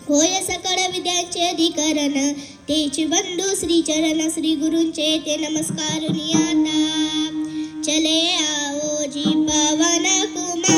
होय सकळ विद्यांचे अधिकरण, तेच बंधू श्री चरण, श्री गुरूंचे ते नमस्कार नियाता. चले आओ जी पवन कुमार